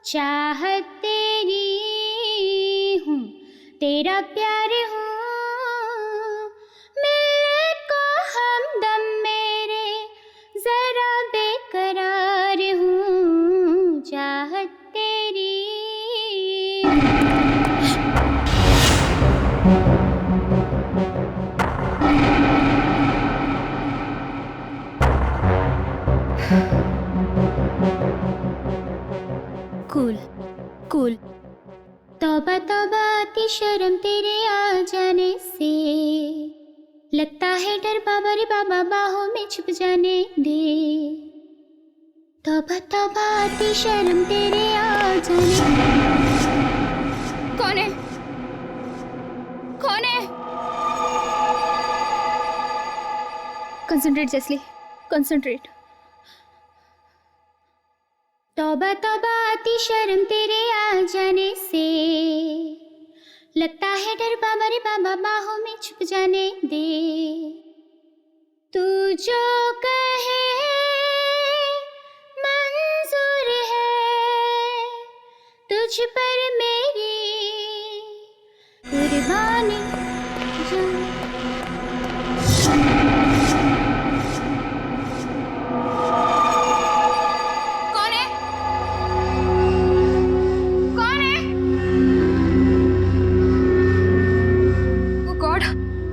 चाहत तेरी हूँ, तेरा प्यार हूँ, मिलने को हमदम मेरे जरा बेकरार हूँ। चाहत तेरी कूल कूल। तौबा तौबा आती शर्म तेरे आ जाने से, लगता है डर बाबा रे बाबा बाहों में छुप जाने दे। तौबा तौबा आती शर्म तेरे आ जाने। कौन है? कौन है? Concentrate Jesley, concentrate. तौबा तौबा आती शर्म तेरे आ जाने से, लगता है डर बाबा रे बाबा बाहों में छुप जाने दे। तू जो कहे मंजूर है, तुझ पर मेरी कुर्बानी जान।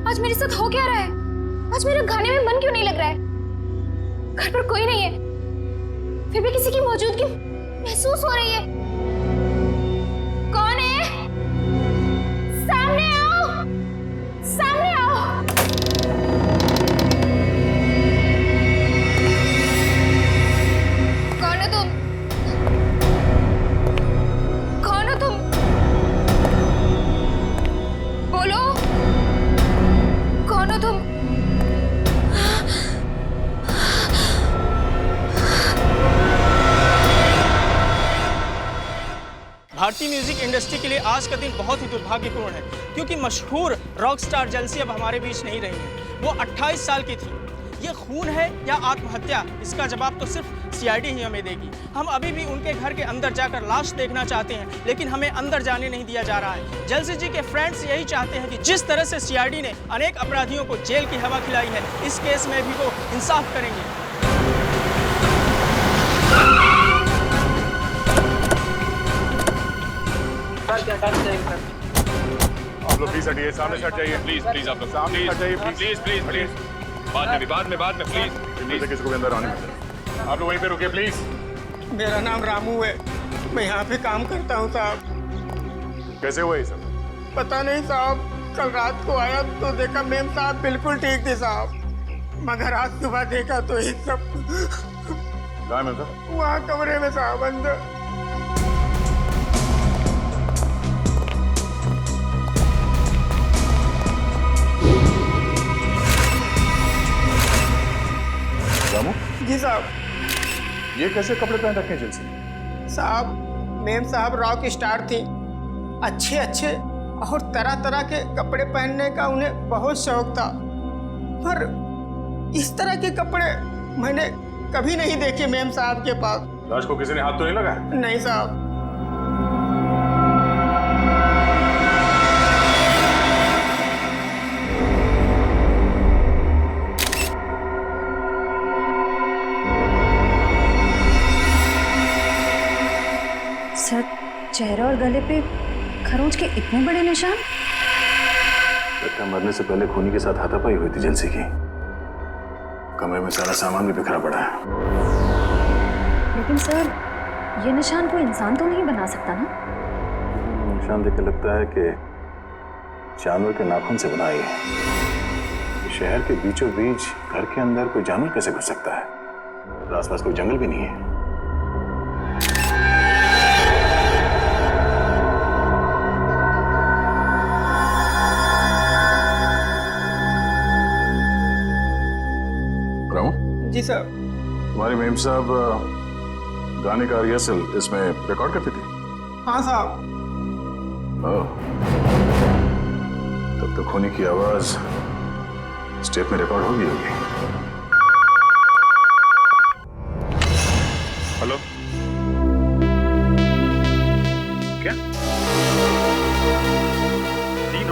आज मेरे साथ हो क्या रहा है? आज मेरा गाने में मन क्यों नहीं लग रहा है? घर पर कोई नहीं है, फिर भी किसी की मौजूदगी महसूस हो रही है। कौन है? सामने आओ, सामने आओ। कौन हो तुम? कौन हो तुम? बोलो, कौन हो तुम? भारतीय म्यूजिक इंडस्ट्री के लिए आज का दिन बहुत ही दुर्भाग्यपूर्ण है, क्योंकि मशहूर रॉक स्टार जेल्सी अब हमारे बीच नहीं रही है। वो 28 साल की थी। ये खून है या आत्महत्या, इसका जवाब तो सिर्फ सीआईडी ही हमें देगी। हम अभी भी उनके घर के अंदर जाकर लाश देखना चाहते हैं, लेकिन हमें अंदर जाने नहीं दिया जा रहा है। जेल्सी जी के फ्रेंड्स यही चाहते हैं कि जिस तरह से सीआईडी ने अनेक अपराधियों को जेल की हवा खिलाई है, इस केस में भी वो इंसाफ करेंगे। आप लोग प्लीज हटिए, सामने से हट जाइए। प्लीज प्लीज आप लोग सामने हट जाइए प्लीज प्लीज प्लीज। बाद में प्लीज प्लीज किसी को भी अंदर आने मत। आप लोग वहीं पे रुकिए प्लीज। मेरा नाम रामू है, मैं यहाँ पे काम करता हूँ साहब। कैसे हुआ ये सब? पता नहीं साहब, कल रात को आया तो देखा मेम साहब बिल्कुल ठीक थे साहब, मगर आज सुबह देखा तो ये सब। कहाँ है मेम साहब? वहाँ कमरे में साहब अंदर। रामू जी साहब। ये कैसे कपड़े पहन रखे हैं जेल्सी? साहब, मेम साहब रॉक स्टार थी, अच्छे अच्छे और तरह तरह के कपड़े पहनने का उन्हें बहुत शौक था, पर इस तरह के कपड़े मैंने कभी नहीं देखे मेम साहब के पास। लाश को किसी ने हाथ तो नहीं लगाया? नहीं साहब। सर, चेहरा और गले पे खरोंच के इतने बड़े निशान। लगता है मरने से पहले खूनी के साथ हाथापाई हुई थी जेल्सी की। कमरे में सारा सामान भी बिखरा पड़ा है। लेकिन सर, ये निशान कोई इंसान तो नहीं बना सकता ना? निशान देख के लगता है कि जानवर के नाखून से बना है। शहर के बीचों बीच घर के अंदर कोई जानवर कैसे घुस सकता है? आसपास कोई जंगल भी नहीं है। जी सर। तुम्हारी मेम साहब गाने का रिहर्सल इसमें रिकॉर्ड करती थी? हाँ साहब। तब तो खूनी की आवाज स्टेप में रिकॉर्ड होगी। हेलो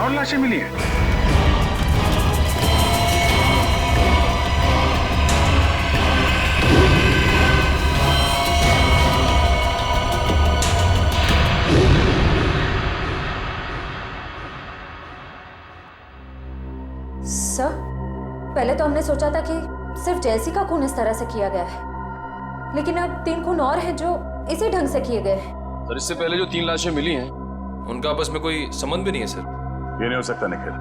और लाशें मिली हैं। सर, पहले तो हमने सोचा था कि सिर्फ जैसी का खून इस तरह से किया गया है, लेकिन अब 3 खून और हैं जो इसी ढंग से किए गए हैं। सर, इससे पहले जो 3 लाशें मिली हैं उनका आपस में कोई संबंध भी नहीं है सर। ये नहीं हो सकता निखिल,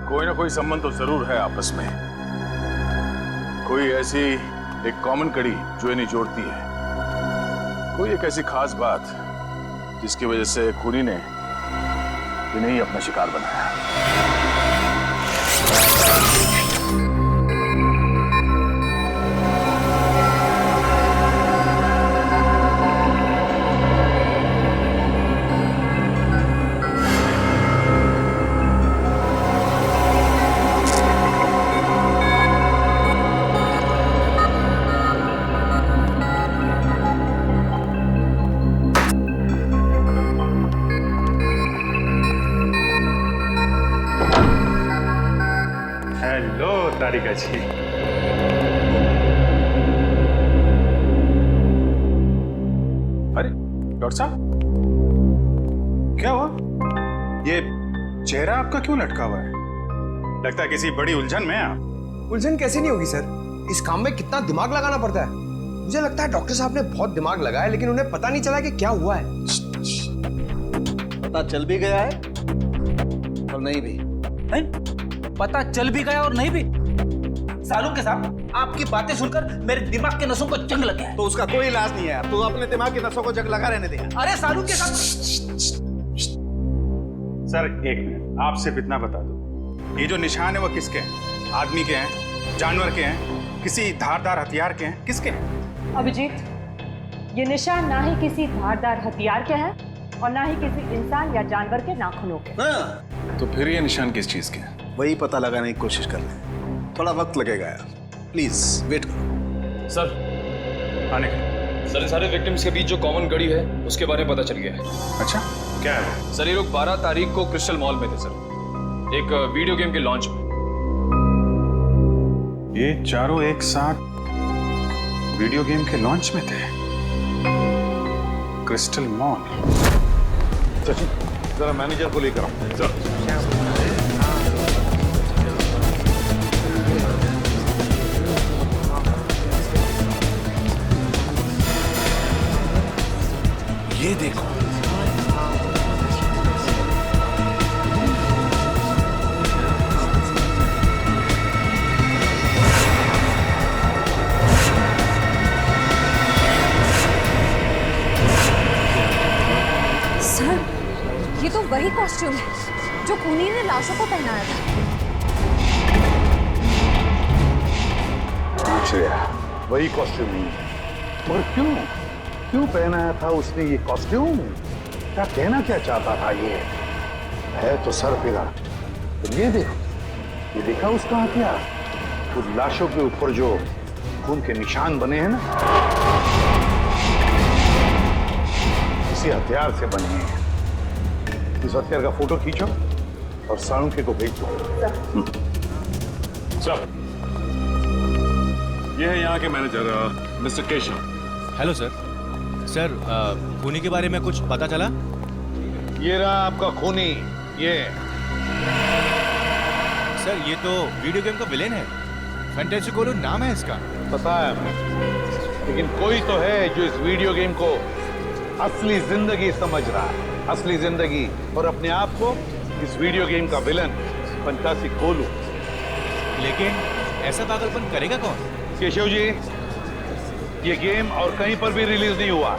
कोई ना कोई संबंध तो जरूर है आपस में। कोई ऐसी एक कॉमन कड़ी जो इन्हें जोड़ती है, कोई एक ऐसी खास बात जिसकी वजह से खूनी ने इन्हें ही अपना शिकार बनाया। हेलो तारिका जी। अरे डॉक्टर साहब, क्या हुआ? ये चेहरा आपका क्यों लटका हुआ है? लगता है किसी बड़ी उलझन में आप। उलझन कैसे नहीं होगी सर? इस काम में कितना दिमाग लगाना पड़ता है। मुझे लगता है डॉक्टर साहब ने बहुत दिमाग लगाया, लेकिन उन्हें पता नहीं चला कि क्या हुआ है। पता चल भी गया है और नहीं भी है? पता चल भी गया और नहीं भी। सालू के साहब, आपकी बातें सुनकर मेरे दिमाग के नसों को जंग लग गया है। तो उसका कोई इलाज नहीं है। तो अपने दिमाग की नसों को जंग लगा रहने दे। अरे सालू के साहब, सर एक मिनट, आप सिर्फ इतना बता दो, ये जो निशान है वो किसके हैं? आदमी के हैं, जानवर के हैं, किसी धारदार हथियार के हैं, किसके हैं? अभिजीत, ये निशान ना ही किसी धारदार हथियार के हैं और ना ही किसी इंसान या जानवर के नाखूनों के। हाँ, तो फिर ये निशान किस चीज के हैं? वही पता लगाने की कोशिश कर लें। थोड़ा वक्त लगेगा यार, प्लीज वेट करो। सर, आने के। सर, सारे विक्टिम्स के बीच जो कॉमन कड़ी है उसके बारे में पता चल गया है। अच्छा, क्या है? सर, ये लोग 12 तारीख को क्रिस्टल मॉल में थे सर, एक वीडियो गेम के लॉन्च में। ये चारों एक साथ वीडियो गेम के लॉन्च में थे, क्रिस्टल मॉल। सचिन, जरा मैनेजर को लेकर आओ। ये देखो, सर, ये तो वही कॉस्ट्यूम है जो खूनी ने लाशों को पहनाया था। पूछ लिया, वही कॉस्ट्यूम नहीं है। और क्यों पहनाया था उसने ये कॉस्ट्यूम? क्या कहना क्या चाहता था? ये है तो सर फिरा। तो ये देखो, ये देखा उसका हथियार? उस लाशों के ऊपर जो खून के निशान बने हैं ना, इसी हथियार से बने हैं। इस हथियार का फोटो खींचो और साळुंखे को भेज दो। सर, ये है यहाँ के manager mister Keshav. Hello sir. Sir, खूनी के बारे में कुछ पता चला? ये रहा आपका खूनी। ये सर, ये तो वीडियो गेम का विलेन है। फैंटास्टिकोलो नाम है इसका। पता है हमें, लेकिन कोई तो है जो इस वीडियो गेम को असली जिंदगी समझ रहा है। असली जिंदगी, और अपने आप को इस वीडियो गेम का विलन फैंटास्टिकोलो। लेकिन ऐसा पागलपन करेगा कौन? केशव जी, ये गेम और कहीं पर भी रिलीज नहीं हुआ,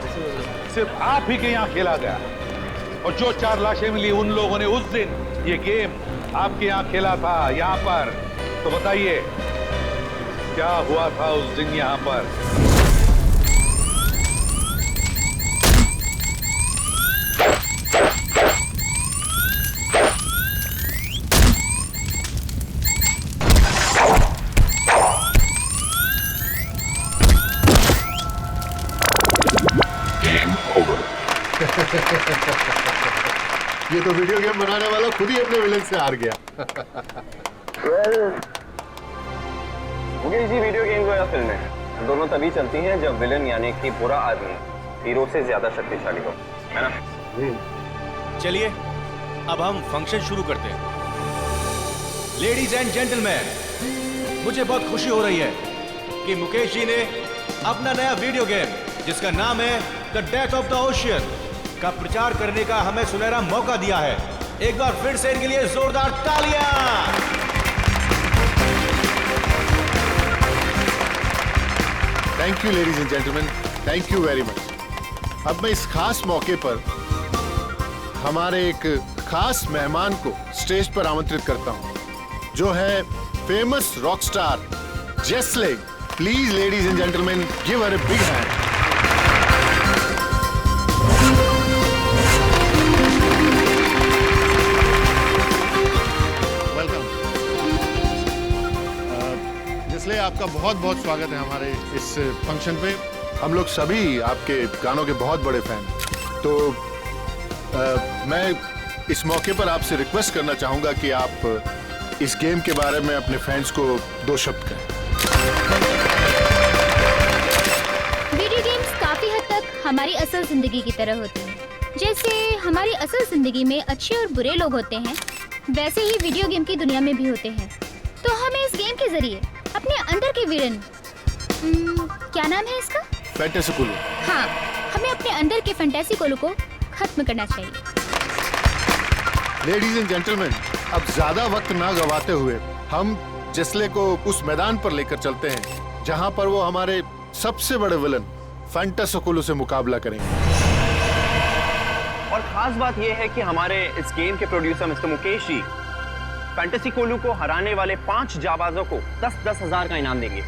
सिर्फ आप ही के यहाँ खेला गया। और जो 4 लाशें मिली, उन लोगों ने उस दिन ये गेम आपके यहाँ खेला था, यहाँ पर। तो बताइए, क्या हुआ था उस दिन यहाँ पर? Game over. ये तो वीडियो गेम बनाने वाला खुद ही अपने विलन से हार गया। मुकेश जी, वीडियो गेम या फिल्में दोनों तभी चलती हैं जब विलन यानी कि बुरा आदमी हीरो से ज्यादा शक्तिशाली हो, है ना? चलिए अब हम फंक्शन शुरू करते हैं। लेडीज एंड जेंटलमैन, मुझे बहुत खुशी हो रही है कि मुकेश जी ने अपना नया वीडियो गेम जिसका नाम है the death of the ocean का प्रचार करने का हमें सुनहरा मौका दिया है। एक बार फिर से इनके लिए जोरदार तालियां। Thank you ladies and gentleman, thank you very much. अब मैं इस खास मौके पर हमारे एक खास मेहमान को स्टेज पर आमंत्रित करता हूं, जो है famous rock star Jesley. Please ladies and gentleman, give her a big hand. Welcome Jesley, आपका बहुत बहुत स्वागत है हमारे इस फंक्शन पे। हम लोग सभी आपके गानों के बहुत बड़े फैन। तो मैं इस मौके पर आपसे रिक्वेस्ट करना चाहूंगा कि आप इस गेम के बारे में अपने फैंस को 2 शब्द कहें। वीडियो गेम्स काफी हद तक हमारी असल जिंदगी की तरह होती हैं। जैसे हमारी असल जिंदगी में अच्छे और बुरे लोग होते हैं, वैसे ही वीडियो गेम की दुनिया में भी होते हैं। तो हमें इस गेम के जरिए अपने अंदर के विलन, क्या नाम है इसका? फैंटेसी कोलू। हाँ, हमें अपने अंदर के फैंटेसी कोलू को खत्म करना चाहिए। लेडीज एंड जेंटलमैन, अब ज्यादा वक्त ना गवाते हुए हम जेस्ले को उस मैदान पर लेकर चलते हैं जहां पर वो हमारे सबसे बड़े विलन फैंटेसी कोलू से मुकाबला करेंगे। और खास बात यह है कि हमारे इस गेम के producer mister Mukesh ji fantasy कोलू को हराने वाले 5 जाबाजों को 10-10 हजार का इनाम देंगे।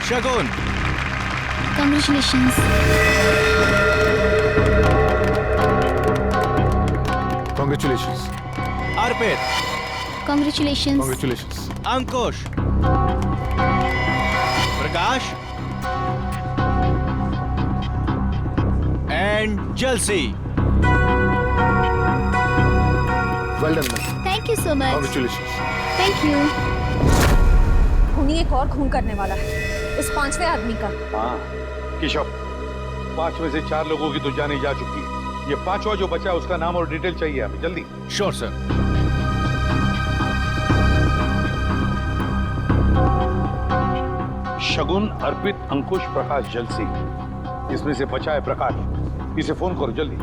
शगुन, Congratulations. Congratulations. Arpit, Congratulations. Congratulations. Ankush, Prakash and जलसी। Well done, man. Thank you so much. Congratulations. Thank you. खूनी एक और खून करने वाला है, इस 5वें आदमी का। हाँ, केशव, 5 में से 4 लोगों की तो जाने जा चुकी है। ये 5वां जो बचा है उसका नाम और डिटेल चाहिए हमें, जल्दी। Sure sir. शगुन, अर्पित, अंकुश, प्रकाश, जलसी। इसमें से बचा है प्रकाश। इसे फोन करो जल्दी।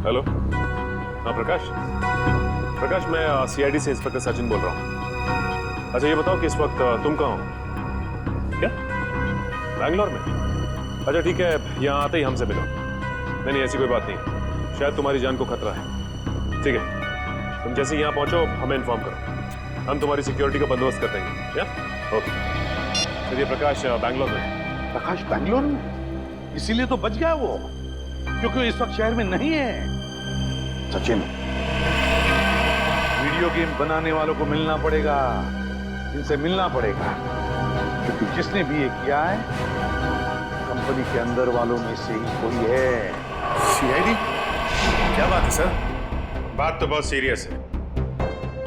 हेलो, हाँ प्रकाश। प्रकाश, मैं सीआईडी से इंस्पेक्टर सचिन बोल रहा हूँ। अच्छा ये बताओ कि इस वक्त तुम कहाँ हो? क्या बैंगलोर में? अच्छा ठीक है, यहाँ आते ही हमसे मिलो। नहीं ऐसी कोई बात नहीं, शायद तुम्हारी जान को खतरा है। ठीक है, तुम जैसे यहाँ पहुँचो हमें इन्फॉर्म करो, हम तुम्हारी सिक्योरिटी का बंदोबस्त कर देंगे। या ओके। चलिए प्रकाश बैंगलोर में। प्रकाश बैंगलोर में? इसीलिए तो बच गया वो, क्योंकि इस वक्त शहर में नहीं है। सचिन, वीडियो गेम बनाने वालों को मिलना पड़ेगा, इनसे मिलना पड़ेगा, क्योंकि जिसने भी ये किया है कंपनी के अंदर वालों में से ही कोई है। सीआईडी? क्या बात है सर? बात तो बहुत सीरियस है।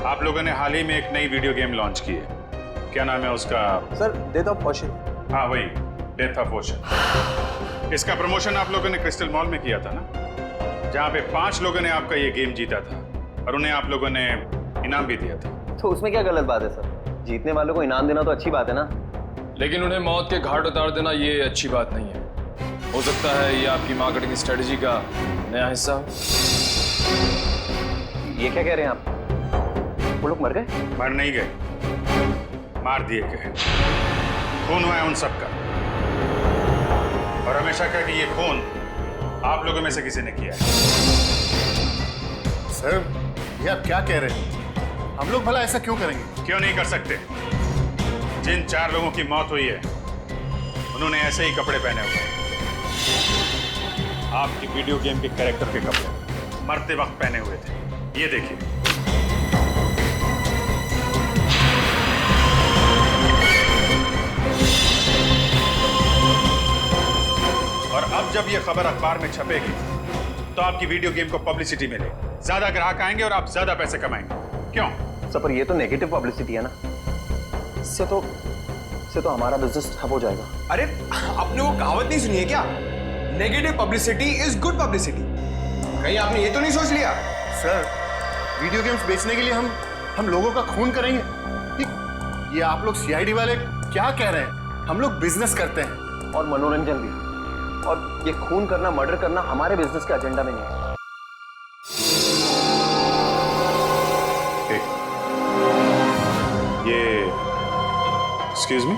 आप लोगों ने हाल ही में एक नई वीडियो गेम लॉन्च की है, क्या नाम है उसका? Sir, death of ocean. हाँ वही, डेथ ऑफ ओशन। इसका प्रमोशन आप लोगों ने क्रिस्टल मॉल में किया था ना? जहाँ पे 5 लोगों ने आपका ये गेम जीता था और उन्हें आप लोगों ने इनाम भी दिया था। तो उसमें क्या गलत बात है सर? जीतने वालों को इनाम देना तो अच्छी बात है ना। लेकिन उन्हें मौत के घाट उतार देना ये अच्छी बात नहीं है। हो सकता है ये आपकी मार्केटिंग स्ट्रेटजी का नया हिस्सा हो। ये क्या कह रहे हैं आप? वो लोग मर गए? मर नहीं गए, मार दिए गए। खून हुआ है उन सबका, और हमेशा कहा कि ये खून आप लोगों में से किसी ने किया है। सर, ये आप क्या कह रहे हैं? हम लोग भला ऐसा क्यों करेंगे? क्यों नहीं कर सकते? जिन 4 लोगों की मौत हुई है उन्होंने ऐसे ही कपड़े पहने हुए हैं, आपकी वीडियो गेम के कैरेक्टर के कपड़े मरते वक्त पहने हुए थे। ये देखिए। और अब जब ये खबर अखबार में छपेगी तो आपकी वीडियो गेम को पब्लिसिटी मिलेगी, ज्यादा ग्राहक आएंगे और आप ज्यादा पैसे कमाएंगे। क्यों? सर पर ये तो नेगेटिव पब्लिसिटी है ना, इससे तो हमारा बिजनेस ठप हो जाएगा। अरे आपने वो कहावत नहीं सुनी है क्या? Negative publicity is good publicity. कहीं आपने ये तो नहीं सोच लिया? सर, वीडियो गेम्स बेचने के लिए हम लोगों का खून करेंगे? ये आप लोग सीआईडी वाले क्या कह रहे हैं? हम लोग बिजनेस करते हैं और मनोरंजन भी, और ये खून करना, मर्डर करना हमारे बिजनेस के एजेंडा में नहीं है। ये एक्सक्यूज मी,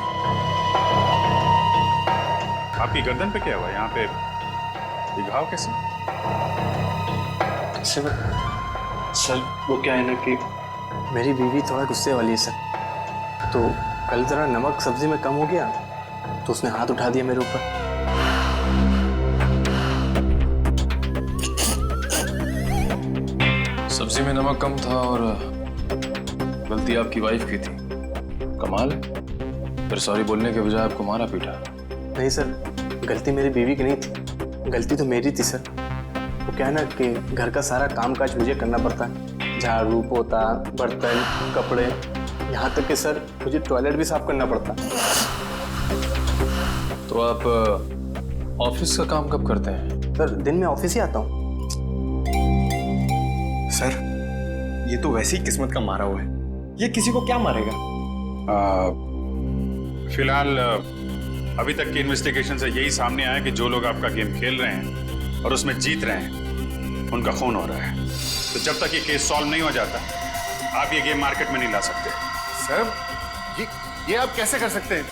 आपकी गर्दन पे क्या हुआ? यहाँ पे ये घाव कैसे? सर वो क्या है ना कि मेरी बीवी थोड़ा गुस्से वाली है सर, तो कल जरा नमक सब्जी में कम हो गया तो उसने हाथ उठा दिया मेरे ऊपर। सब्जी में नमक कम था और गलती आपकी वाइफ की थी। कमाल है, फिर सॉरी बोलने के बजाय आपको मारा पीटा। नहीं सर, गलती मेरी बीवी की नहीं थी, गलती तो मेरी थी सर। वो क्या है ना कि घर का सारा कामकाज मुझे करना पड़ता है, झाड़ू पोता, बर्तन, कपड़े, यहाँ तक कि सर मुझे टॉयलेट भी साफ करना पड़ता। तो आप ऑफिस का काम कब करते हैं? सर दिन में ऑफिस ही आता हूँ। सर ये तो वैसे ही किस्मत का मारा हुआ है, ये किसी को क्या मारेगा? फिलहाल अभी तक की इन्वेस्टिगेशन से यही सामने आया कि जो लोग आपका गेम खेल रहे हैं और उसमें जीत रहे हैं उनका खून हो रहा है। तो जब तक ये केस सॉल्व नहीं हो जाता आप ये गेम मार्केट में नहीं ला सकते। सर, ये आप कैसे कर सकते हैं?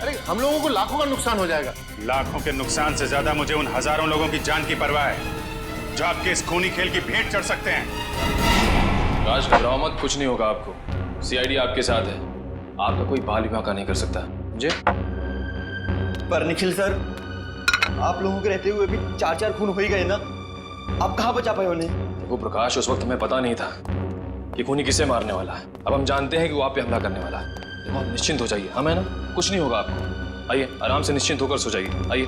अरे हम लोगों को लाखों का नुकसान हो जाएगा। लाखों के नुकसान से ज्यादा मुझे उन हजारों लोगों की जान की परवाह है जो आपके इस खूनी खेल की भेंट चढ़ सकते हैं। राज घबराओ मत, कुछ नहीं होगा आपको। सीआईडी आपके साथ है, आपका कोई बाल विभाग नहीं कर सकता। मुझे पर निखिल सर, आप लोगों के रहते हुए भी 4 खून हो ही गए ना, आप कहाँ बचा पाए उन्हें? वो प्रकाश, उस वक्त हमें पता नहीं था कि खूनी किसे मारने वाला है। अब हम जानते हैं कि वो आप पे हमला करने वाला है। देखो आप निश्चिंत हो जाइए, हमें ना कुछ नहीं होगा आपको। आइए आराम से निश्चिंत होकर सो जाइए। आइए।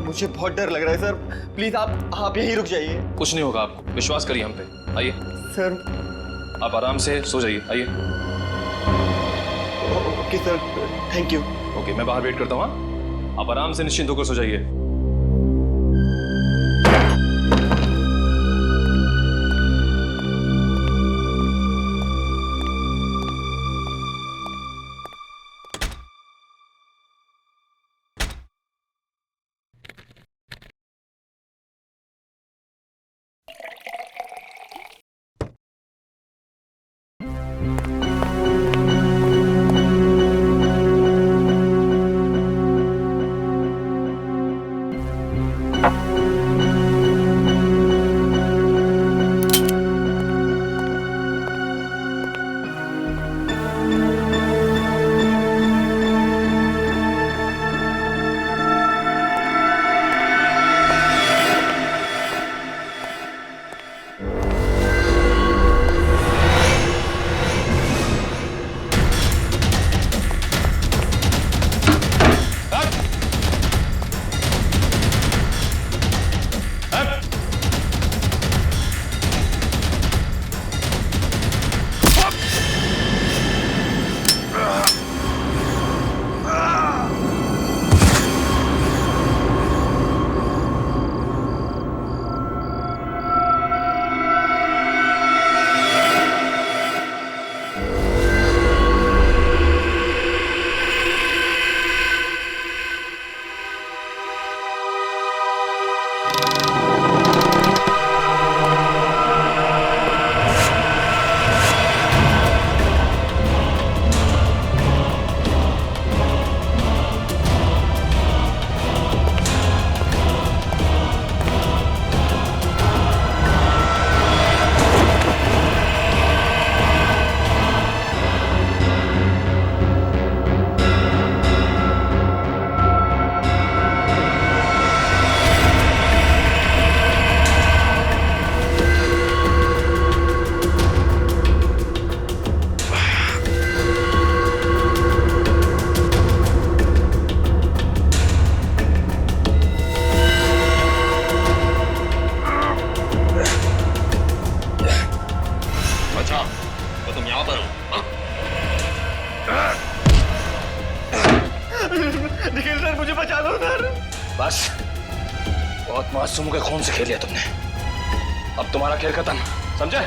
मुझे बहुत डर लग रहा है सर, प्लीज आप यहीं रुक जाइए। कुछ नहीं होगा आपको, विश्वास करिए हम पे। आइए सर, आप आराम से सो जाइए। आइए। Okay sir, thank you. Okay, मैं बाहर वेट करता हूँ। आप आराम से निश्चिंत होकर सो जाइए। निखिल सर मुझे बचा लो सर। बस बहुत मासूम के खून से खेल लिया तुमने, अब तुम्हारा खेल खत्म, समझे?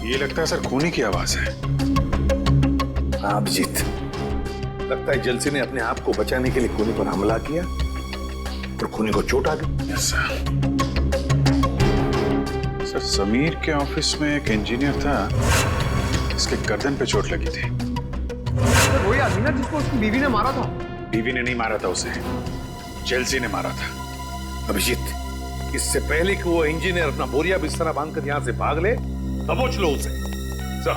ये लगता है सर खूनी की आवाज है। हाँ अभिजीत, लगता है जलसी ने अपने आप को बचाने के लिए खूनी पर हमला किया और खूनी को चोट आ गई। सर समीर के ऑफिस में एक इंजीनियर था, इसके गर्दन पे चोट लगी थी। सर वही आदमी ना जिसको उसकी बीवी ने मारा था। बीवी ने नहीं मारा था उसे, जेलसी ने मारा था। अभिजीत, इससे पहले कि वो इंजीनियर अपना बोरिया बिस्तरा बांधकर यहाँ से भाग ले, दबोच लो उसे। सर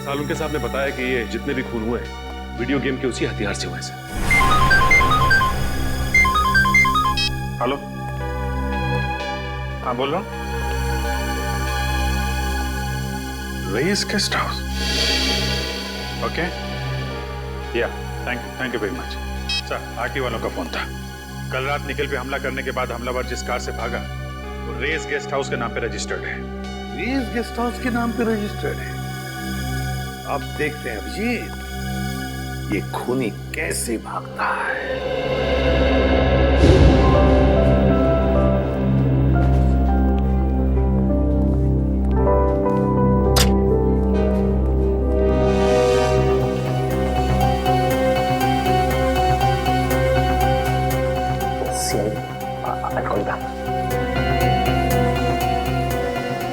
सालुंके साहब ने बताया कि ये जितने भी खून हुए वीडियो गेम के उसी हथियार से हुए सर। हेलो, हाँ बोल रहा हूँ। रईस गेस्ट हाउस, ओके, या thank you very much. Sir RT वालों का फोन था। कल रात निखिल पे हमला करने के बाद हमलावर जिस कार से भागा वो रेस गेस्ट हाउस के नाम पे रजिस्टर्ड है। रेस गेस्ट हाउस के नाम पे रजिस्टर्ड है। अब देखते हैं अभिजीत ये खूनी कैसे भागता है।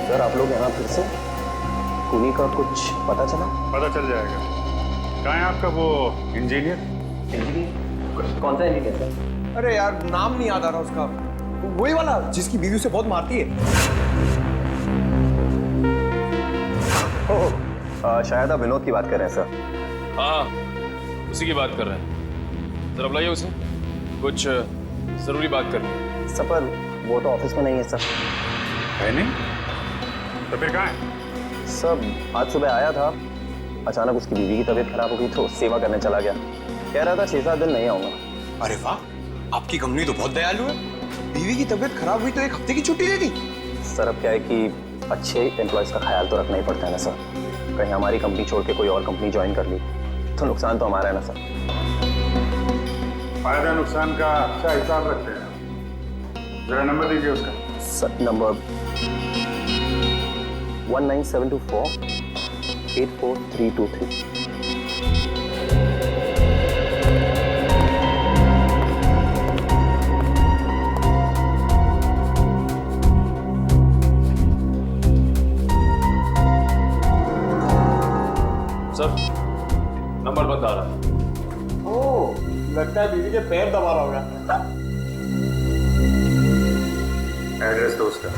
सर आप लोग यहाँ फिर से खूनी का कुछ पता चला? पता चल जाएगा। कहाँ है आपका वो इंजीनियर? कौन सा इंजीनियर सर? अरे यार नाम नहीं याद आ रहा उसका, वही वाला जिसकी बीवी उसे बहुत मारती है। शायद आप विनोद की बात कर रहे हैं सर। हाँ उसी की बात कर रहे हैं। जरा बुलाइए उसे, कुछ जरूरी बात करनी है। सर पर वो तो ऑफिस में नहीं है सर। है नहीं? तो फिर कहाँ है? सब आज सुबह आया था, अचानक उसकी बीवी की तबीयत खराब हो गई तो सेवा करने चला गया। कह रहा था 6-7 दिन नहीं आऊंगा। अरे वाह, आपकी कंपनी तो बहुत दयालु है। बीवी की तबीयत खराब हुई तो 1 हफ्ते की छुट्टी दे दी। सर अब क्या है कि अच्छे एम्प्लॉयज का ख्याल तो रखना ही पड़ता है ना सर। कहीं हमारी कंपनी छोड़ के कोई और कंपनी ज्वाइन कर ली तो नुकसान तो हमारा है ना सर। फायदा नुकसान का अच्छा हिसाब रखते हैं। जरा नंबर दीजिए उसका। Sir number 19724 84323। सर नंबर बता रहा है। ओह, लगता है बीवी के पैर दबा रहा होगा। एड्रेस दो उसका।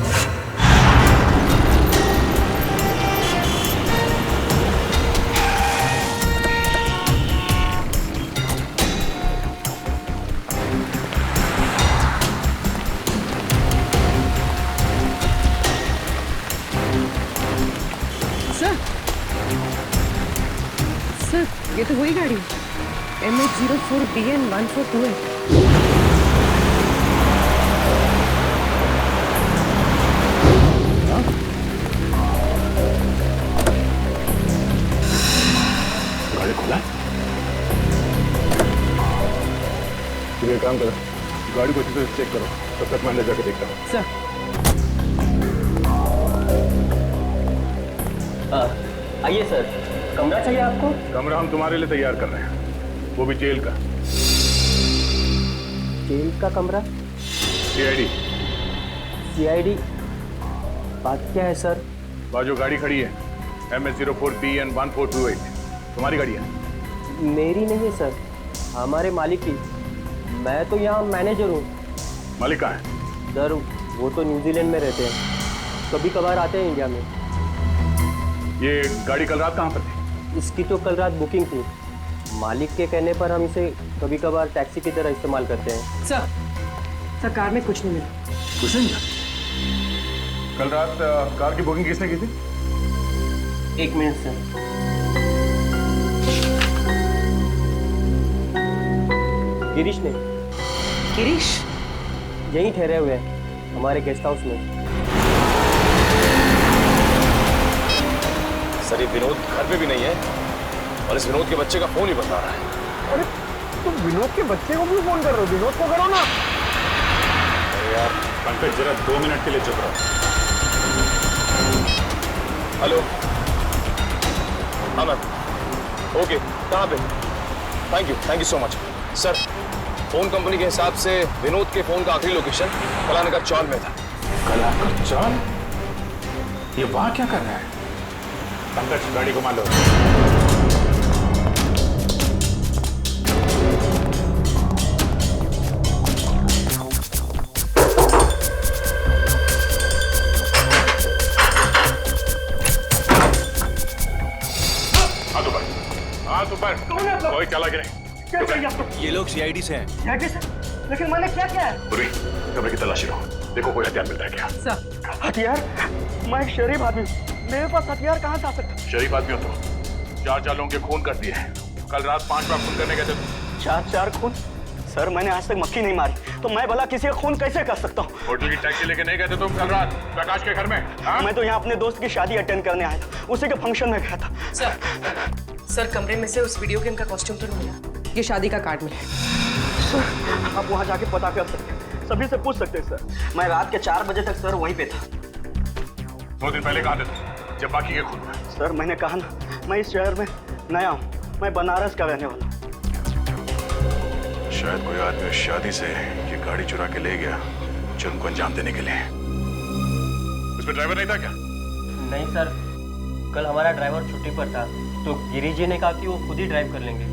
सर, ये तो वही गाड़ी MH04BN142 है। गाड़ी खोला? तुम एक काम करो, गाड़ी को अच्छी तरह चेक करो, तब तक मैं अंदर जाके देखता हूँ। सर। आइए सर, कमरा चाहिए आपको? कमरा हम तुम्हारे लिए तैयार कर रहे हैं, वो भी जेल का। जेल का कमरा? CID। CID? बात क्या है सर? बाजू गाड़ी खड़ी है, MH04BN1428, तुम्हारी गाड़ी है? मेरी नहीं है सर, हमारे मालिक की। मैं तो यहाँ मैनेजर हूँ। मालिक कहाँ है? सर वो तो न्यूजीलैंड में रहते हैं, कभी कभार आते हैं इंडिया में। ये गाड़ी कल रात कहाँ पर थी? इसकी तो कल रात बुकिंग थी, मालिक के कहने पर हम इसे कभी कभार टैक्सी की तरह इस्तेमाल करते हैं। सर कार में कुछ नहीं मिला। कुछ नहीं मिला? कल रात कार की बुकिंग किसने की थी? 1 मिनट सर। गिरीश ने। गिरीश? यहीं ठहरे हुए हैं हमारे गेस्ट हाउस में। सर ये विनोद घर पे भी नहीं है और इस विनोद के बच्चे का फोन ही बता रहा है। अरे तुम विनोद के बच्चे को क्यों फोन कर रहे हो? विनोद को करो ना। अरे यार पंकज, जरा 2 मिनट के लिए चुप रहो। हेलो, हाँ मैम, ओके, कहाँ पे? Thank you so much. Sir phone company के हिसाब से विनोद के फोन का आखिरी लोकेशन कलाने का चौल में था। कला का चौल? ये वहां क्या कर रहा है? पंकज, गाड़ी को मान लो। हाथ ऊपर। कोई चला के नहीं। क्या चाहिए आपको? ये लोग CID से हैं। लेकिन मैंने क्या किया है? पूरी कमरे की तलाशी लो, देखो कोई हथियार मिलता है क्या? सर। हथियार? मैं एक शरीफ आदमी, मेरे पास हथियार कहाँ जा सकता? शरीफ आदमी हो तो 4 लोगों के खून कर दिए हैं। कल रात 5 बार खून करने गए थे तुम। 4 खून? सर मैंने आज तक मक्खी नहीं मारी, तो मैं भला किसी का खून कैसे कर सकता हूँ? होटल की टैक्सी लेके नहीं गए थे तुम कल रात प्रकाश के घर में? मैं तो यहाँ अपने दोस्त की शादी अटेंड करने आया था, उसी के फंक्शन में गया था। सर कमरे में से उस वीडियो गेम का कॉस्ट्यूम तो नहीं मिला, ये शादी का कार्ड मिला। सर आप वहाँ जाके पता कर सकते हैं, सभी से पूछ सकते हैं सर। मैं रात के 4 बजे तक सर वहीं पे था। 2 दिन पहले कहाँ थे तुम जब बाकी के खून हुए? सर मैंने कहा ना, मैं इस शहर में नया हूँ, मैं बनारस का रहने वाला। शायद कोई आदमी शादी से ये गाड़ी चुरा के ले गया जुर्म को अंजाम देने के लिए। उसमें ड्राइवर नहीं था क्या? नहीं सर, कल हमारा ड्राइवर छुट्टी पर था, तो गिरीश जी ने कहा कि वो खुद ही ड्राइव कर लेंगे।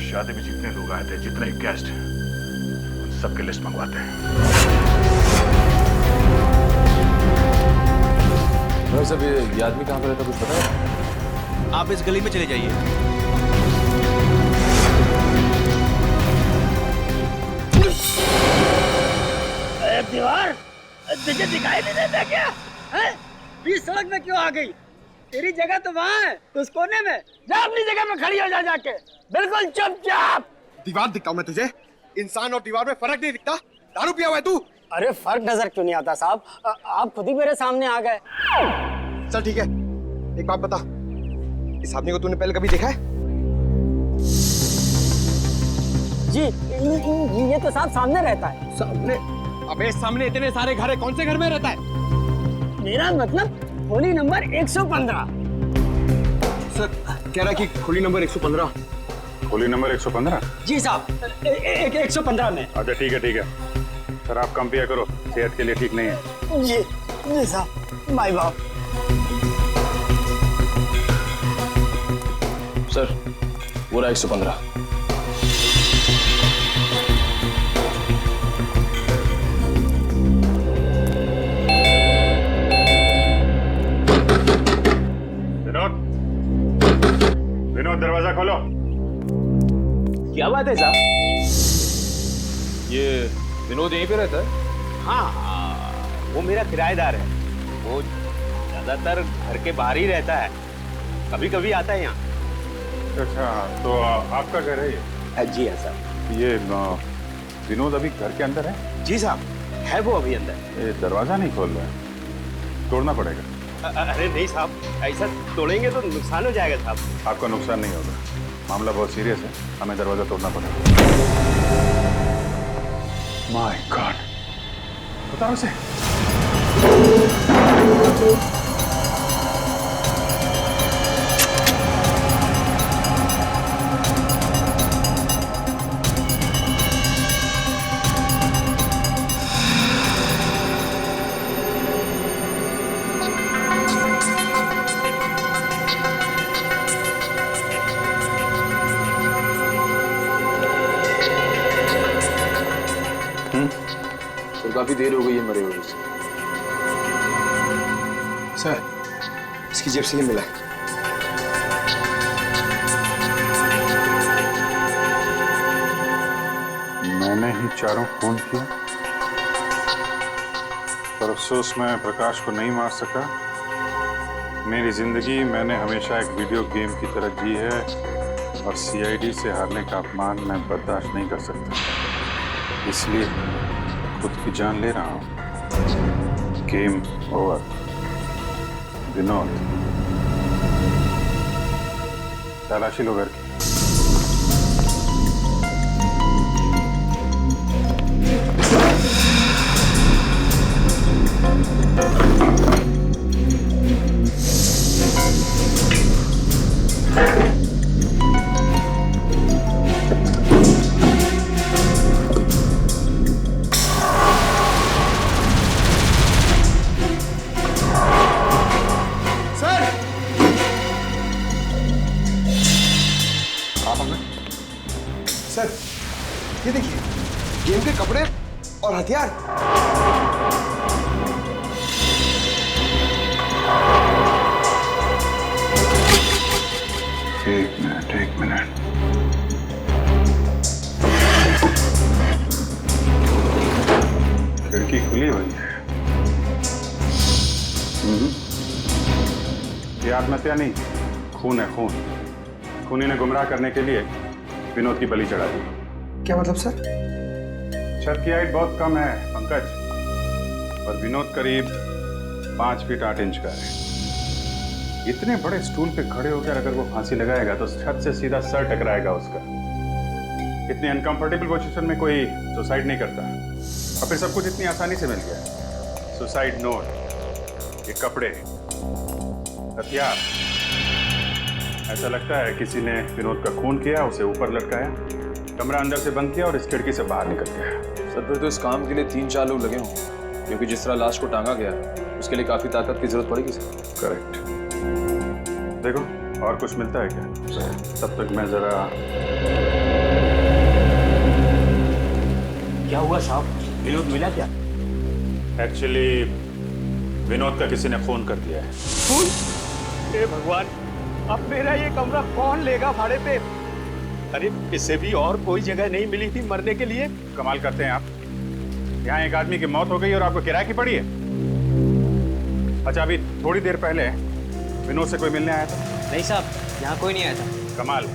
शादी में जितने लोग आए थे, जितने गेस्ट, उन सबकी लिस्ट मंगवाते हैं। भाई साहब ये आदमी कहाँ पर रहता कुछ पता है? आप इस गली में चले जाइए। दीवार तुझे दिखाई नहीं देता क्या? हैं? बीच सड़क में क्यों आ गई? तेरी जगह तो वहाँ है, उस कोने में। जा अपनी जगह में खड़ी हो जा जाके, बिल्कुल चुपचाप। दीवार दिखाऊं मैं तुझे? इंसान और दीवार में फर्क नहीं दिखता? दारू पिया हुआ है तू? अरे फर्क नजर क्यों नहीं आता साहब? आप खुद ही मेरे सामने आ गए। चल ठीक है, एक बात बता, इस आदमी को तूने पहले कभी देखा है? जी ये तो साहब सामने रहता है। सामने? अबे सामने इतने सारे घर है, कौन से घर में रहता है? मेरा मतलब खोली नंबर 115। सर कह रहा है कि खोली नंबर 115। खोली नंबर 115? जी साहब, 115 में। अच्छा ठीक है। सर आप कम पिया करो, सेहत के लिए ठीक नहीं है। जी साहब, बाय बाय। सर पूरा 115। विनोद, विनोद दरवाजा खोलो। क्या बात है साहब? ये विनोद यहीं पे रहता है? हाँ, वो मेरा किराएदार है। वो ज्यादातर घर के बाहर ही रहता है, कभी कभी आता है यहाँ। अच्छा, तो आपका घर है ये? जी हाँ साहब। ये विनोद अभी घर के अंदर है? जी साहब, है वो अभी अंदर। ये दरवाजा नहीं खोल रहा है, तोड़ना पड़ेगा। अरे नहीं साहब, ऐसा तोड़ेंगे तो नुकसान हो जाएगा साहब। आपका नुकसान नहीं होगा, मामला बहुत सीरियस है, हमें दरवाजा तोड़ना पड़ेगा। माय गॉड, बताओ उसे। काफी देर हो गई है मरे हुए से। सर, इसकी जेब से ही मिला। मैंने ही चारों खून किया, पर अफसोस मैं प्रकाश को नहीं मार सका। मेरी जिंदगी मैंने हमेशा एक वीडियो गेम की तरह जी है, और सीआईडी से हारने का अपमान मैं बर्दाश्त नहीं कर सकता। इसलिए खुद की जान ले रहा हूं। Game over. विनोद, तलाशी लो घर की। सर, ये देखिए, गेम के कपड़े और हथियार। एक मिनट। खिड़की खुली हुई है। ये आत्महत्या नहीं, खून है, खून। खूनी ने गुमराह करने के लिए विनोद की बलि चढ़ा दी। क्या मतलब सर? छत की हाइट बहुत कम है पंकज, और विनोद करीब 5 फीट 8 इंच का है। इतने बड़े स्टूल पे खड़े होकर अगर वो फांसी लगाएगा तो छत से सीधा सर टकराएगा उसका। इतनी अनकंफर्टेबल पोजीशन में कोई सुसाइड नहीं करता, और फिर सब कुछ इतनी आसानी से मिल गया। सुसाइड नोट, ये कपड़े, हथियार। ऐसा लगता है किसी ने विनोद का खून किया, उसे ऊपर लटकाया, कमरा अंदर से बंद किया और इस खिड़की से बाहर निकल गया। सर, फिर तो इस काम के लिए 3-4 लोग लगे होंगे, क्योंकि जिस तरह लाश को टांगा गया उसके लिए काफी ताकत की जरूरत पड़ेगी सर। करेक्ट। देखो और कुछ मिलता है क्या? तब तक मैं जरा। क्या हुआ साहब, विनोद मिला क्या? एक्चुअली विनोद का किसी ने खून कर दिया है। खून? हे भगवान, अब मेरा ये कमरा कौन लेगा भाड़े पे? अरे इससे भी और कोई जगह नहीं मिली थी मरने के लिए? कमाल करते हैं आप। यहाँ एक आदमी की मौत हो गई और आपको किराए की पड़ी है। अच्छा, अभी थोड़ी देर पहले विनोद से कोई मिलने आया था? नहीं साहब, यहाँ कोई नहीं आया था। कमाल,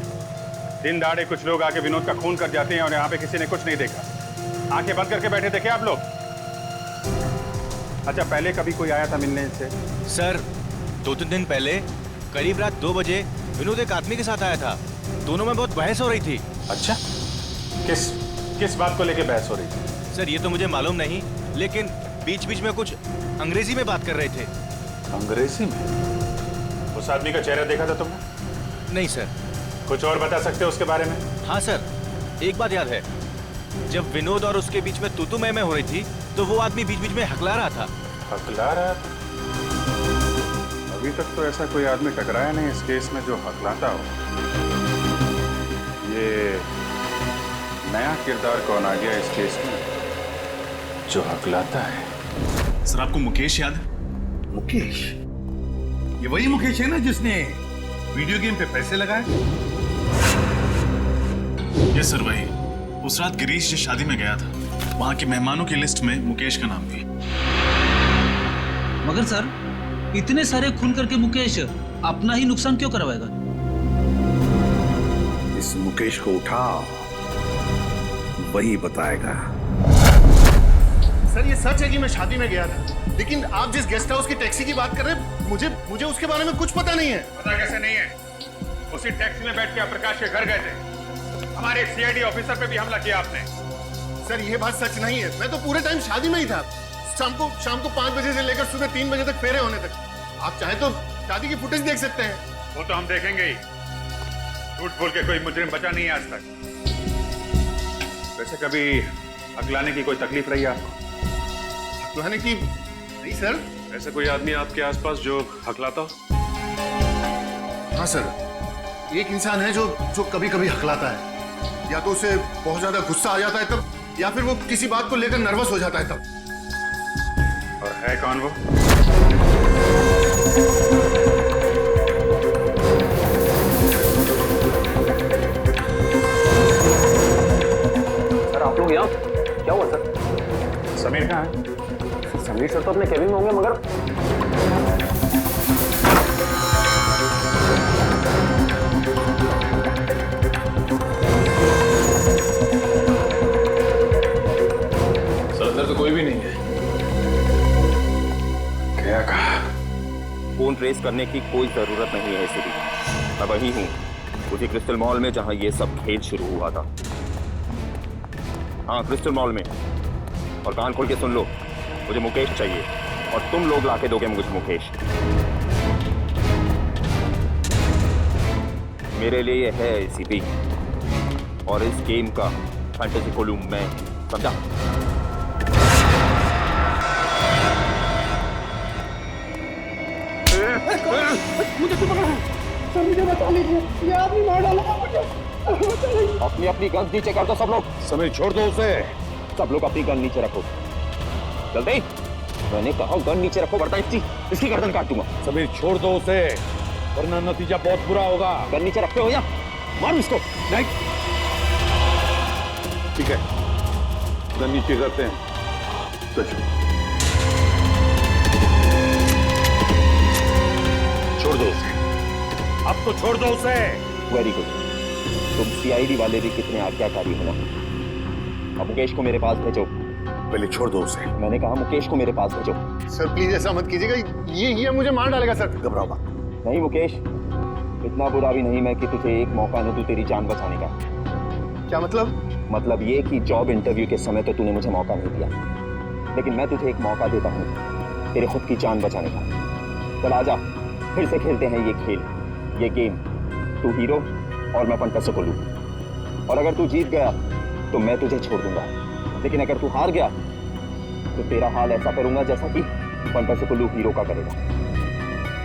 दिन दहाड़े कुछ लोग आके विनोद का खून कर जाते हैं और यहाँ पे किसी ने कुछ नहीं देखा। आंखें बंद करके बैठे थे क्या आप लोग? अच्छा, पहले कभी कोई आया था मिलने से? सर, 2-3 दिन पहले करीब रात 2 बजे विनोद एक आदमी के साथ आया था। दोनों में बहुत बहस हो रही थी। अच्छा, किस बात को लेके बहस हो रही थी? सर, ये तो मुझे मालूम नहीं, लेकिन बीच बीच में कुछ अंग्रेजी में बात कर रहे थे। अंग्रेजी में? उस आदमी का चेहरा देखा था तुमने? नहीं सर। कुछ और बता सकते हो उसके बारे में? हाँ सर, एक बात याद है, जब विनोद और उसके बीच में तू मैं हो रही थी तो वो आदमी बीच बीच में हकला रहा था। हकला रहा था? अभी तक तो ऐसा कोई आदमी टकराया नहीं इस केस में जो हकलाता हो। ये नया किरदार कौन आ गया इस केस में जो हकलाता है? सर आपको मुकेश याद है? मुकेश? ये वही मुकेश है ना जिसने वीडियो गेम पे पैसे लगाए? यस सर, वही। उस रात गिरीश जिस शादी में गया था, वहां के मेहमानों की लिस्ट में मुकेश का नाम भी। मगर सर, इतने सारे खून करके मुकेश अपना ही नुकसान क्यों करवाएगा? इस मुकेश को उठाओ, वही बताएगा। सर ये सच है कि मैं शादी में गया था, लेकिन आप जिस गेस्ट हाउस की टैक्सी की बात कर रहे हैं, मुझे उसके बारे में कुछ पता नहीं है। पता कैसे नहीं है? उसी टैक्सी में बैठ के आप प्रकाश के घर गए थे। हमारे एक सीआईडी ऑफिसर पे भी हमला किया आपने। सर ये बात सच नहीं है, मैं तो पूरे टाइम शादी में ही था। शाम को 5 बजे से लेकर सुबह 3 बजे तक फेरे होने तक। आप चाहे तो शादी की फुटेज देख सकते हैं। वो तो हम देखेंगे ही। झूठ बोल के कोई मुजरिम बचा नहीं है आज तक। वैसे कभी हकलाने की कोई तकलीफ रही है आपको? हकलाने की नहीं सर। ऐसा कोई आदमी आपके आसपास जो हकलाता हो? हाँ सर, एक इंसान है जो कभी कभी हकलाता है। या तो उसे बहुत ज्यादा गुस्सा आ जाता है तब, या फिर वो किसी बात को लेकर नर्वस हो जाता है तब। और है कौन वो? सर आप लोग यहाँ क्या हुआ सर? समीर कहाँ है? समीर सर तो अपने केबिन में होंगे, मगर सर अंदर तो कोई भी नहीं है। क्या कहा? फोन ट्रेस करने की कोई जरूरत नहीं है इसीलिए मैं वही हूँ, उसी क्रिस्टल मॉल में जहाँ ये सब खेल शुरू हुआ था। हाँ, क्रिस्टल मॉल में। और कान खोल के सुन लो, मुझे मुकेश चाहिए और तुम लोग लाके दोगे मुझे मुकेश। मेरे लिए ये है एसीपी, और इस गेम का फैंटेसी कोलूम मैं, समझा? मुझे क्यों पकड़ा है? सर मुझे बचा लीजिए, ये आदमी मार डालेगा मुझे। अपनी अपनी गन नीचे कर दो सब लोग। समीर छोड़ दो उसे। सब लोग अपनी गन नीचे रखो जल्दी। मैंने कहा गन नीचे रखो, वरना इसकी गर्दन काट दूंगा। समीर छोड़ दो उसे, वरना नतीजा बहुत बुरा होगा। गन नीचे रखते हो या मारो इसको? नहीं, ठीक है, गन नीचे करते हैं। छोड़ दो उसे, अब तो छोड़ दो उसे। वेरी गुड, तुम सीआईडी वाले भी कितने आज्ञाकारी हो ना। अब मुकेश को मेरे पास भेजो। पहले छोड़ दो उसे। मैंने कहा मुकेश को मेरे पास भेजो। सर प्लीज ऐसा मत कीजिएगा, ये मुझे मार डालेगा सर। घबराओ मत। नहीं मुकेश, इतना बुरा भी नहीं मैं कि तुझे एक मौका न दूं तेरी जान बचाने का। क्या मतलब? मतलब ये कि जॉब इंटरव्यू के समय तो तूने मुझे मौका नहीं दिया, लेकिन मैं तुझे एक मौका देता हूँ तेरे खुद की जान बचाने का। चल आजा, फिर से खेलते हैं ये खेल, ये गेम। तू हीरो और मैं फंटासी कोलू। और अगर तू जीत गया तो मैं तुझे छोड़ दूंगा, लेकिन अगर तू हार गया तो तेरा हाल ऐसा करूंगा जैसा कि फंटासी कोलू हीरो का करेगा।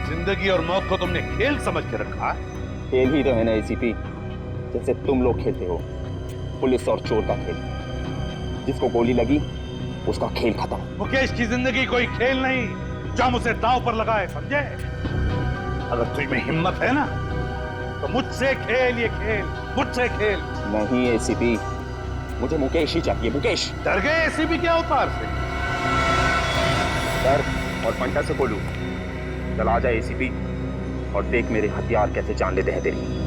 जिंदगी और मौत को तुमने खेल समझ के रखा है। खेल ही तो है ना एसीपी, जैसे तुम लोग खेलते हो, पुलिस और चोर का खेल। जिसको गोली लगी उसका खेल खत्म। मुकेश की जिंदगी कोई खेल नहीं जो हम उसे दांव पर लगाए, समझे? अगर तुझ में हिम्मत है ना तो मुझसे खेल ये खेल, मुझसे खेल। नहीं एसीपी, मुझे मुकेश ही चाहिए। मुकेश। डर गए एसीपी के अवतार से? डर और फंटासी कोलू। चल आ जाए एसीपी और देख मेरे हथियार कैसे जान लेते हैं तेरी।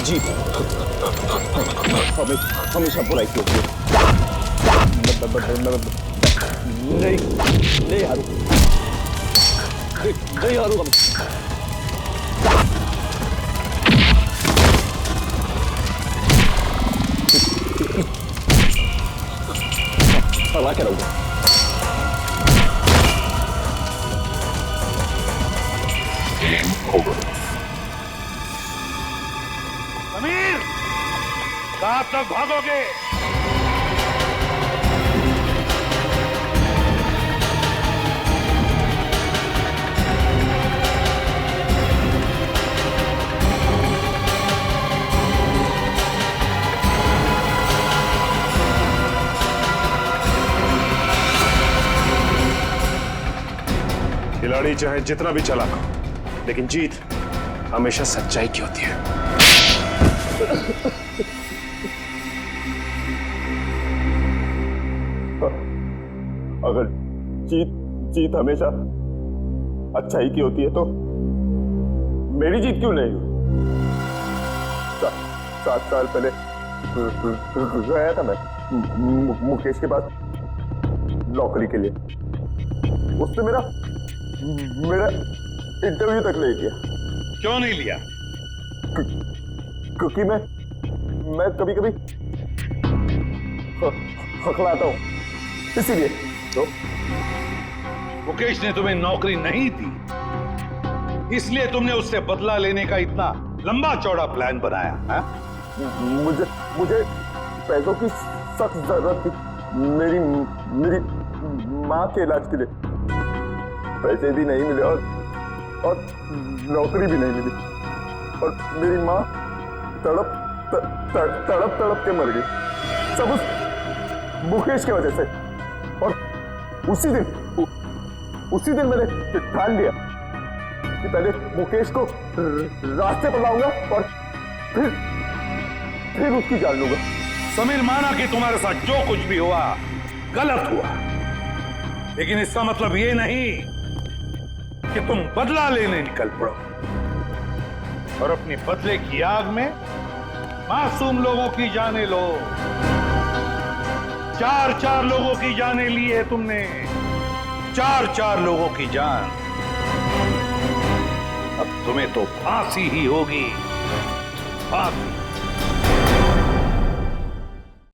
जी हमेशा बुराई की होती है। नहीं हारू, नहीं हारूंगा मैं। हवा के रहूंगा। समीर, कहां तक भागोगे? खिलाड़ी चाहे जितना भी चालाक हो, लेकिन जीत हमेशा सच्चाई की होती है। अगर जीत हमेशा अच्छाई की होती है तो मेरी जीत क्यों नहीं हुई? 7 साल पहले गया था मैं मुकेश के पास नौकरी के लिए। उसने मेरा इंटरव्यू तक नहीं किया। क्यों नहीं लिया? क्योंकि मैं कभी कभी हकलाता हूं, इसीलिए। तो मुकेश ने तुम्हें नौकरी नहीं दी, इसलिए तुमने उससे बदला लेने का इतना लंबा चौड़ा प्लान बनाया है? मुझे पैसों की सख्त जरूरत थी। मेरी माँ के इलाज के लिए पैसे भी नहीं मिले और नौकरी भी नहीं मिली, और मेरी माँ तड़प के मर गई, सब उस मुकेश की वजह से। और उसी दिन मैंने ठान लिया कि पहले मुकेश को रास्ते पर लाऊंगा और फिर उसकी जान लूंगा। समीर, माना कि तुम्हारे साथ जो कुछ भी हुआ गलत हुआ, लेकिन इसका मतलब ये नहीं कि तुम बदला लेने निकल पड़ो और अपने बदले की आग में मासूम लोगों की जानें लो। 4 लोगों की जानें ली है तुमने, 4 लोगों की जान। अब तुम्हें तो फांसी ही होगी, फांसी।